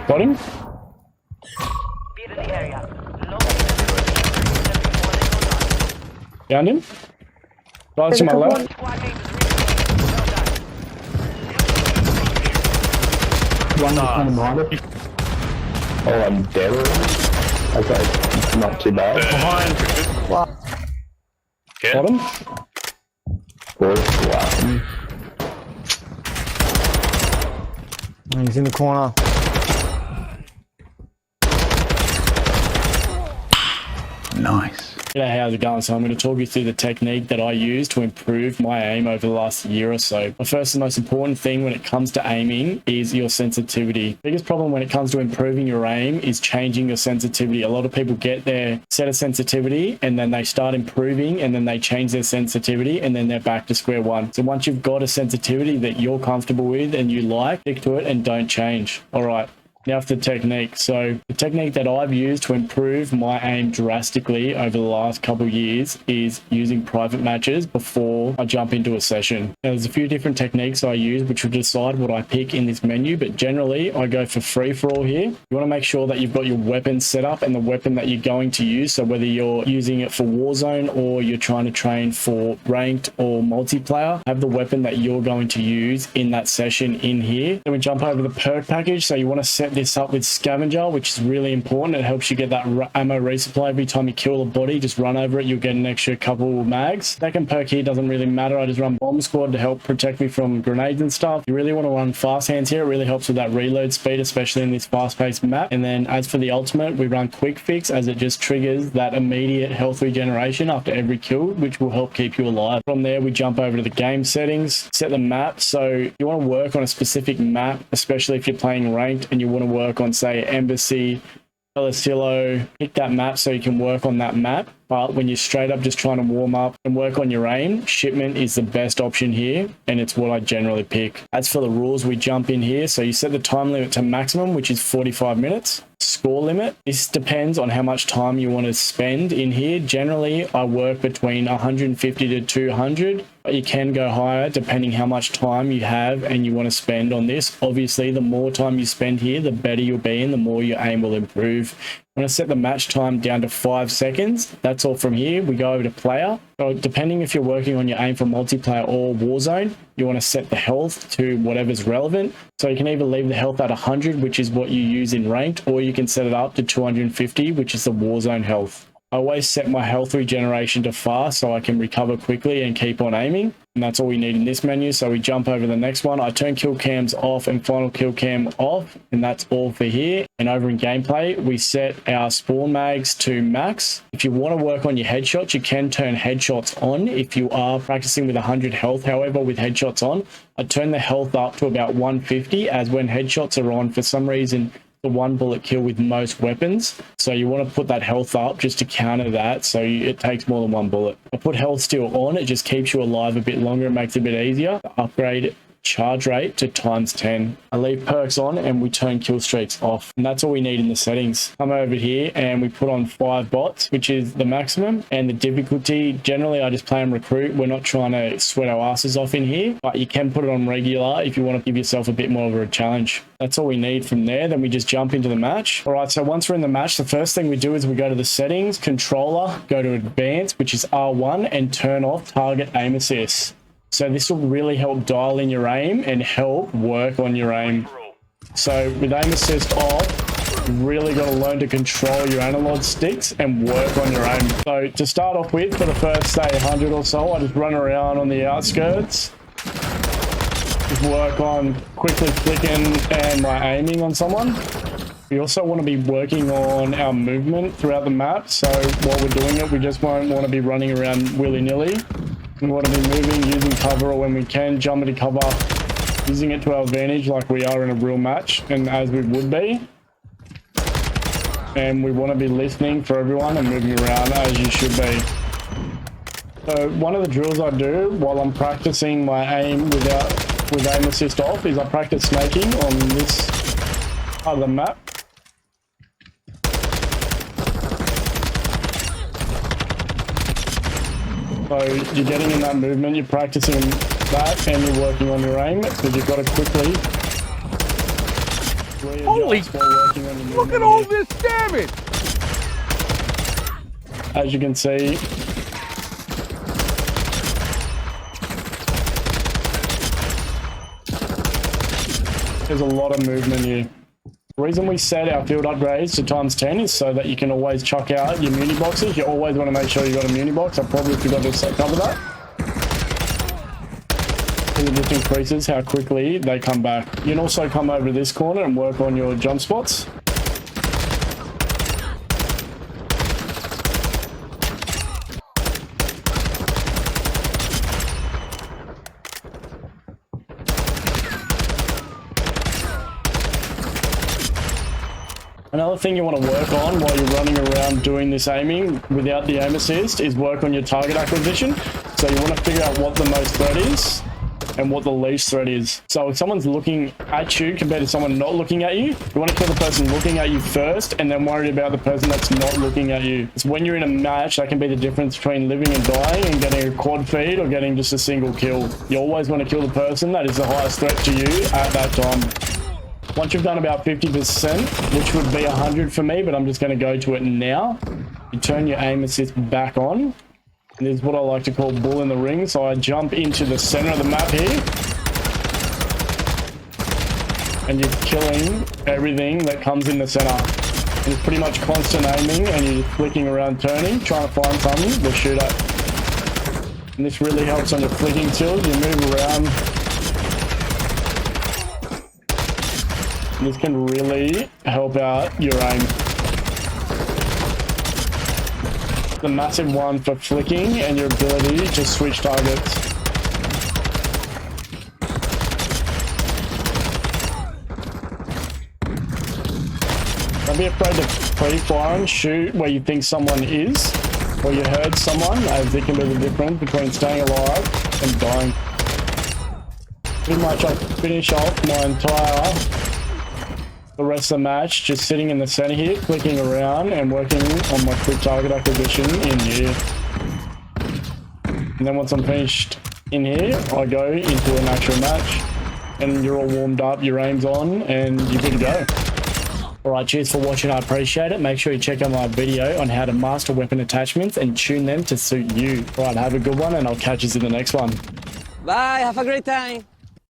Got him? Be in the area. Found him? Right to my left. One behind it. Oh, I'm dead already? Okay, not too bad. Behind. Okay. Got him? Wow. He's in the corner. Nice. G'day, how's it going? So I'm going to talk you through the technique that I use to improve my aim over the last year or so. But first, the most important thing when it comes to aiming is your sensitivity. Biggest problem when it comes to improving your aim is changing your sensitivity. A lot of people get their set of sensitivity and then they start improving and then they change their sensitivity and then they're back to square one. So once you've got a sensitivity that you're comfortable with and you like, stick to it and don't change. All right. Now for the technique. So the technique that I've used to improve my aim drastically over the last couple of years is using private matches before I jump into a session. Now there's a few different techniques I use which will decide what I pick in this menu, but generally I go for free for all here. You want to make sure that you've got your weapon set up and the weapon that you're going to use. So whether you're using it for Warzone or you're trying to train for ranked or multiplayer, have the weapon that you're going to use in that session in here. Then we jump over the perk package. So you want to set this up with scavenger, which is really important. It helps you get that ammo resupply every time you kill a body. Just run over it, you'll get an extra couple mags. Second perk here doesn't really matter. I just run bomb squad to help protect me from grenades and stuff. You really want to run fast hands here. It really helps with that reload speed, especially in this fast-paced map. And then as for the ultimate, we run quick fix as it just triggers that immediate health regeneration after every kill, which will help keep you alive. From there, we jump over to the game settings, set the map. So you want to work on a specific map, especially if you're playing ranked and you want to work on, say, Embassy, Elasilo. Pick that map so you can work on that map. But when you're straight up just trying to warm up and work on your aim, shipment is the best option here, and it's what I generally pick. As for the rules, we jump in here. So you set the time limit to maximum, which is 45 minutes. Score limit, this depends on how much time you want to spend in here. Generally, I work between 150 to 200, but you can go higher depending how much time you have and you want to spend on this. Obviously, the more time you spend here, the better you'll be and the more your aim will improve. I'm going to set the match time down to 5 seconds. That's all from here. We go over to player. So depending if you're working on your aim for multiplayer or Warzone, you want to set the health to whatever's relevant. So you can either leave the health at 100, which is what you use in ranked, or you can set it up to 250, which is the Warzone health. I always set my health regeneration to fast so I can recover quickly and keep on aiming. And that's all we need in this menu. So we jump over the next one. I turn kill cams off and final kill cam off, and that's all for here. And over in gameplay, we set our spawn mags to max. If you want to work on your headshots, you can turn headshots on if you are practicing with 100 health. However, with headshots on, I turn the health up to about 150, as when headshots are on, for some reason, the one bullet kill with most weapons. So you want to put that health up just to counter that, so it takes more than one bullet. I put health steal on, it just keeps you alive a bit longer, it makes it a bit easier. Upgrade charge rate to ×10. I leave perks on and we turn kill streaks off, and that's all we need in the settings. Come over here and we put on 5 bots, which is the maximum, and the difficulty, generally I just play on recruit. We're not trying to sweat our asses off in here, but you can put it on regular if you want to give yourself a bit more of a challenge. That's all we need from there. Then we just jump into the match. All right, so once we're in the match, the first thing we do is we go to the settings, controller, go to advanced, which is R1, and turn off target aim assist. So this will really help dial in your aim and help work on your aim. So with aim assist off, you've really got to learn to control your analog sticks and work on your aim. So to start off with, for the first, say, 100 or so, I just run around on the outskirts. Just work on quickly flicking and my aiming on someone. We also want to be working on our movement throughout the map. So while we're doing it, we just won't want to be running around willy-nilly. We want to be moving, using cover, or when we can, jump into cover, using it to our advantage like we are in a real match, and as we would be. And we want to be listening for everyone and moving around as you should be. So one of the drills I do while I'm practicing my aim with aim assist off is I practice snaking on this part of the map. So you're getting in that movement, you're practicing that, and you're working on your aim, because you've got to quickly Holy! Look at all this damage! As you can see, there's a lot of movement here. The reason we set our field upgrades to ×10 is so that you can always chuck out your muni boxes. You always want to make sure you got a muni box. I probably forgot to cover that. It just increases how quickly they come back. You can also come over to this corner and work on your jump spots. Another thing you want to work on while you're running around doing this aiming without the aim assist is work on your target acquisition. So you want to figure out what the most threat is and what the least threat is. So if someone's looking at you compared to someone not looking at you, you want to kill the person looking at you first and then worry about the person that's not looking at you. It's when you're in a match, that can be the difference between living and dying and getting a quad feed or getting just a single kill. You always want to kill the person that is the highest threat to you at that time. Once you've done about 50%, which would be 100 for me, but I'm just going to go to it now, you turn your aim assist back on. And this is what I like to call bull in the ring. So I jump into the center of the map here. And you're killing everything that comes in the center. And it's pretty much constant aiming and you're just flicking around turning, trying to find something to shoot at. And this really helps on your flicking skills. You move around. This can really help out your aim. The massive one for flicking and your ability to switch targets. Don't be afraid to pre-fire and shoot where you think someone is, or you heard someone, as it can be the difference between staying alive and dying. Pretty much I finish off the rest of the match just sitting in the center here, clicking around and working on my quick target acquisition in here. And then once I'm finished in here, I go into an actual match and you're all warmed up, your aim's on, and you're good to go. Alright, cheers for watching, I appreciate it. Make sure you check out my video on how to master weapon attachments and tune them to suit you. Alright, have a good one and I'll catch you in the next one. Bye, have a great time.